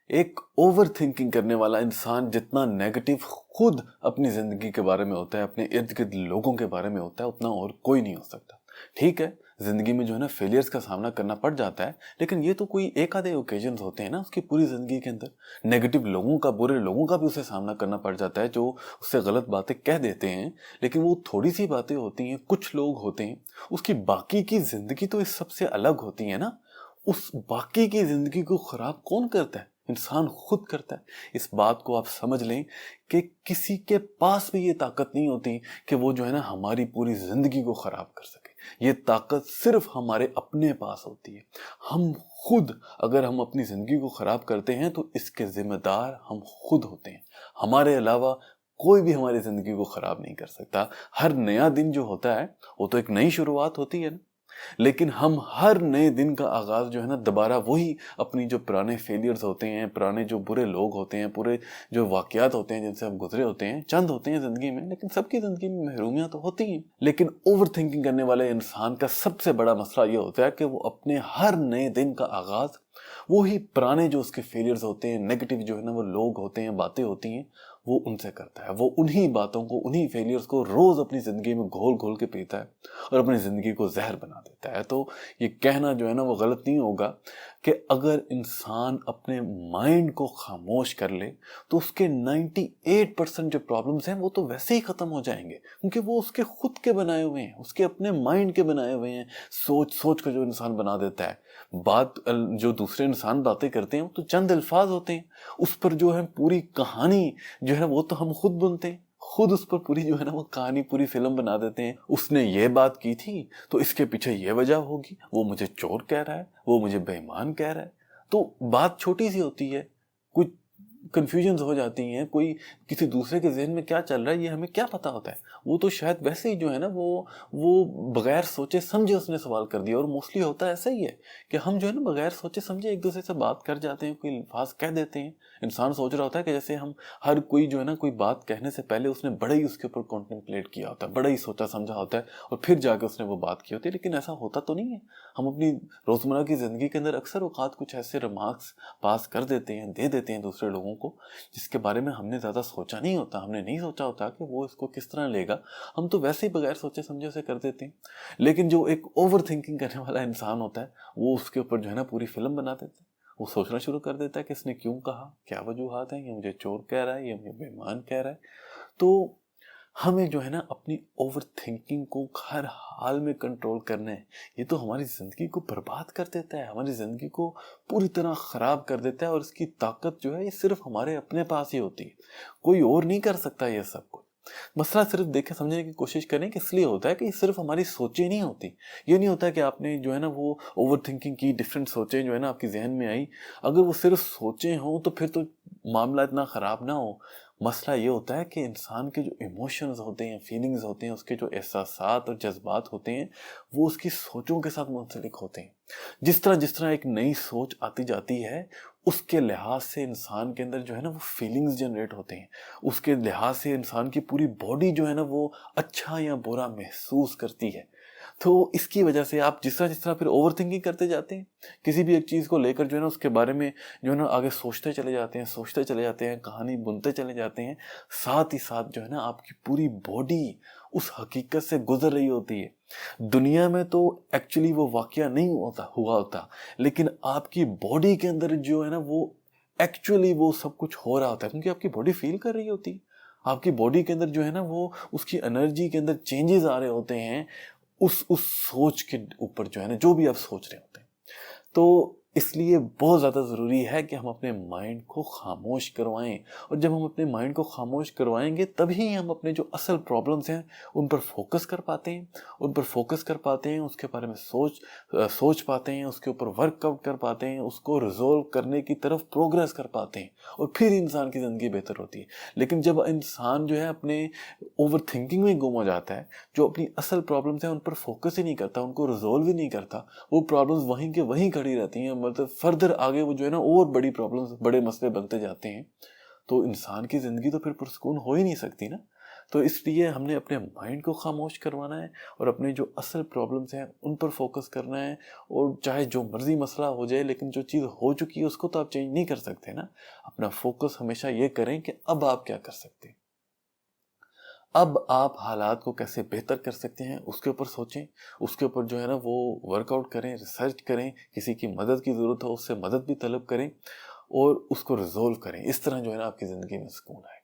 ایک over thinking کرنے والا انسان جتنا نیگیٹو خود اپنی زندگی کے بارے میں ہوتا ہے، اپنے ارد گرد لوگوں کے بارے میں ہوتا ہے، اتنا اور کوئی نہیں ہو سکتا. ٹھیک ہے، زندگی میں جو ہے نا فیلیئرز کا سامنا کرنا پڑ جاتا ہے، لیکن یہ تو کوئی ایک آدھے اوکیجنز ہوتے ہیں نا اس کی پوری زندگی کے اندر. نیگیٹو لوگوں کا، برے لوگوں کا بھی اسے سامنا کرنا پڑ جاتا ہے جو اس سے غلط باتیں کہہ دیتے ہیں، لیکن وہ تھوڑی سی باتیں ہوتی ہیں، کچھ لوگ ہوتے ہیں، اس کی باقی کی زندگی تو اس سب سے الگ ہوتی ہے نا. اس باقی کی زندگی کو خراب کون کرتا ہے؟ انسان خود کرتا ہے. اس بات کو آپ سمجھ لیں کہ کسی کے پاس بھی یہ طاقت نہیں ہوتی کہ وہ جو ہے نا ہماری پوری زندگی کو خراب کر سکے. یہ طاقت صرف ہمارے اپنے پاس ہوتی ہے. ہم خود اگر ہم اپنی زندگی کو خراب کرتے ہیں تو اس کے ذمہ دار ہم خود ہوتے ہیں. ہمارے علاوہ کوئی بھی ہماری زندگی کو خراب نہیں کر سکتا. ہر نیا دن جو ہوتا ہے وہ تو ایک نئی شروعات ہوتی ہے نا، لیکن ہم ہر نئے دن کا آغاز جو ہے نا دوبارہ وہی اپنی جو پرانے فیلیئرز ہوتے ہیں، پرانے جو برے لوگ ہوتے ہیں، پورے جو واقعات ہوتے ہیں جن سے ہم گزرے ہوتے ہیں، چند ہوتے ہیں زندگی میں، لیکن سب کی زندگی میں محرومیاں تو ہوتی ہیں. لیکن اوور تھنکنگ کرنے والے انسان کا سب سے بڑا مسئلہ یہ ہوتا ہے کہ وہ اپنے ہر نئے دن کا آغاز وہی پرانے جو اس کے فیلیئرز ہوتے ہیں، نیگیٹو جو ہے نا وہ لوگ ہوتے ہیں، باتیں ہوتی ہیں، وہ ان سے کرتا ہے. وہ انہی باتوں کو، انہی فیلیئرز کو روز اپنی زندگی میں گھول گھول کے پیتا ہے اور اپنی زندگی کو زہر بنا دیتا ہے. تو یہ کہنا جو ہے نا وہ غلط نہیں ہوگا کہ اگر انسان اپنے مائنڈ کو خاموش کر لے تو اس کے 98% جو پرابلمز ہیں وہ تو ویسے ہی ختم ہو جائیں گے، کیونکہ وہ اس کے خود کے بنائے ہوئے ہیں، اس کے اپنے مائنڈ کے بنائے ہوئے ہیں. سوچ کا جو انسان بنا دیتا ہے. بات جو دوسرے انسان باتیں کرتے ہیں وہ تو چند الفاظ ہوتے ہیں، اس پر جو ہے پوری کہانی جو ہے وہ تو ہم خود بنتے ہیں، خود اس پر پوری جو ہے نا وہ کہانی، پوری فلم بنا دیتے ہیں. اس نے یہ بات کی تھی تو اس کے پیچھے یہ وجہ ہوگی، وہ مجھے چور کہہ رہا ہے، وہ مجھے بے ایمان کہہ رہا ہے. تو بات چھوٹی سی ہوتی ہے، کچھ کنفیوژنز ہو جاتی ہیں، کوئی کسی دوسرے کے ذہن میں کیا چل رہا ہے یہ ہمیں کیا پتا ہوتا ہے. وہ تو شاید ویسے ہی جو ہے نا وہ بغیر سوچے سمجھے اس نے سوال کر دیا. اور موسٹلی ہوتا ہے ایسا ہی ہے کہ ہم جو ہے نا بغیر سوچے سمجھے ایک دوسرے سے بات کر جاتے ہیں، کوئی الفاظ کہہ دیتے ہیں. انسان سوچ رہا ہوتا ہے کہ جیسے ہم ہر کوئی جو ہے نا کوئی بات کہنے سے پہلے اس نے بڑا ہی اس کے اوپر کانٹمپلیٹ کیا ہوتا ہے، بڑا ہی سوچا سمجھا ہوتا ہے اور پھر جا کے اس نے وہ بات کی ہوتی ہے. لیکن ایسا ہوتا تو نہیں ہے. ہم اپنی روزمرہ کی زندگی کے اندر اکثر اوقات کچھ ایسے ریمارکس پاس کر دیتے ہیں، دے دیتے ہیں دوسرے لوگوں کو جس کے بارے میں ہم نے زیادہ سوچا نہیں ہوتا. ہم نے نہیں سوچا ہوتا کہ وہ اس کو کس طرح لے گا. ہم تو ویسے ہی بغیر سوچے سمجھے اسے کر دیتے ہیں. لیکن جو ایک اوور تھنکنگ کرنے والا انسان ہوتا ہے وہ اس کے اوپر جو ہے نا پوری فلم بنا دیتا ہے. وہ سوچنا شروع کر دیتا ہے کہ اس نے کیوں کہا، کیا وجوہات ہیں، یہ مجھے چور کہہ رہا ہے، یہ مجھے بے ایمان کہہ رہا ہے. تو ہمیں جو ہے نا اپنی اوور تھنکنگ کو ہر حال میں کنٹرول کرنا ہے. یہ تو ہماری زندگی کو برباد کر دیتا ہے، ہماری زندگی کو پوری طرح خراب کر دیتا ہے. اور اس کی طاقت جو ہے یہ صرف ہمارے اپنے پاس ہی ہوتی ہے، کوئی اور نہیں کر سکتا یہ سب کچھ. مسئلہ صرف دیکھیں سمجھنے کی کوشش کریں کہ اس لیے ہوتا ہے کہ یہ صرف ہماری سوچیں نہیں ہوتی. یہ نہیں ہوتا کہ آپ نے جو ہے نا وہ اوور تھنکنگ کی، ڈفرینٹ سوچیں جو ہے نا آپ کے ذہن میں آئی، اگر وہ صرف سوچیں ہوں تو پھر تو معاملہ اتنا خراب نہ ہو. مسئلہ یہ ہوتا ہے کہ انسان کے جو ایموشنز ہوتے ہیں، فیلنگز ہوتے ہیں، اس کے جو احساسات اور جذبات ہوتے ہیں وہ اس کی سوچوں کے ساتھ منسلک ہوتے ہیں. جس طرح ایک نئی سوچ آتی جاتی ہے اس کے لحاظ سے انسان کے اندر جو ہے نا وہ فیلنگز جنریٹ ہوتے ہیں. اس کے لحاظ سے انسان کی پوری باڈی جو ہے نا وہ اچھا یا برا محسوس کرتی ہے. تو اس کی وجہ سے آپ جس طرح پھر اوور تھنکنگ کرتے جاتے ہیں، کسی بھی ایک چیز کو لے کر جو ہے نا اس کے بارے میں جو ہے نا آگے سوچتے چلے جاتے ہیں، کہانی بنتے چلے جاتے ہیں، ساتھ ہی ساتھ جو ہے نا آپ کی پوری باڈی اس حقیقت سے گزر رہی ہوتی ہے. دنیا میں تو ایکچولی وہ واقعہ نہیں ہوا ہوتا، لیکن آپ کی باڈی کے اندر جو ہے نا وہ ایکچولی وہ سب کچھ ہو رہا ہوتا ہے، کیونکہ آپ کی باڈی فیل کر رہی ہوتی ہے. آپ کی باڈی کے اندر جو ہے نا وہ اس کی انرجی کے اندر چینجز آ رہے ہوتے ہیں اس سوچ کے اوپر جو ہے نا جو بھی آپ سوچ رہے ہوتے ہیں. تو اس لیے بہت زیادہ ضروری ہے کہ ہم اپنے مائنڈ کو خاموش کروائیں. اور جب ہم اپنے مائنڈ کو خاموش کروائیں گے تبھی ہم اپنے جو اصل پرابلمز ہیں ان پر فوکس کر پاتے ہیں، اس کے بارے میں سوچ پاتے ہیں، اس کے اوپر ورک آؤٹ کر پاتے ہیں، اس کو ریزولو کرنے کی طرف پروگریس کر پاتے ہیں، اور پھر انسان کی زندگی بہتر ہوتی ہے. لیکن جب انسان جو ہے اپنے اوور تھنکنگ میں گم ہو جاتا ہے، جو اپنی اصل پرابلمز ہیں ان پر فوکس ہی نہیں کرتا، ان کو ریزولو ہی نہیں کرتا، وہ پرابلمز وہیں کے وہیں کھڑی رہتی ہیں، مطلب فردر آگے وہ جو ہے نا اور بڑی پرابلمز، بڑے مسئلے بنتے جاتے ہیں، تو انسان کی زندگی تو پھر پرسکون ہو ہی نہیں سکتی نا. تو اس لیے ہم نے اپنے مائنڈ کو خاموش کروانا ہے اور اپنے جو اصل پرابلمس ہیں ان پر فوکس کرنا ہے. اور چاہے جو مرضی مسئلہ ہو جائے لیکن جو چیز ہو چکی ہے اس کو تو آپ چینج نہیں کر سکتے نا. اپنا فوکس ہمیشہ یہ کریں کہ اب آپ کیا کر سکتے ہیں, اب آپ حالات کو کیسے بہتر کر سکتے ہیں اس کے اوپر سوچیں. اس کے اوپر جو ہے نا وہ ورک آؤٹ کریں, ریسرچ کریں, کسی کی مدد کی ضرورت ہو اس سے مدد بھی طلب کریں اور اس کو ریزولو کریں. اس طرح جو ہے نا آپ کی زندگی میں سکون آئے.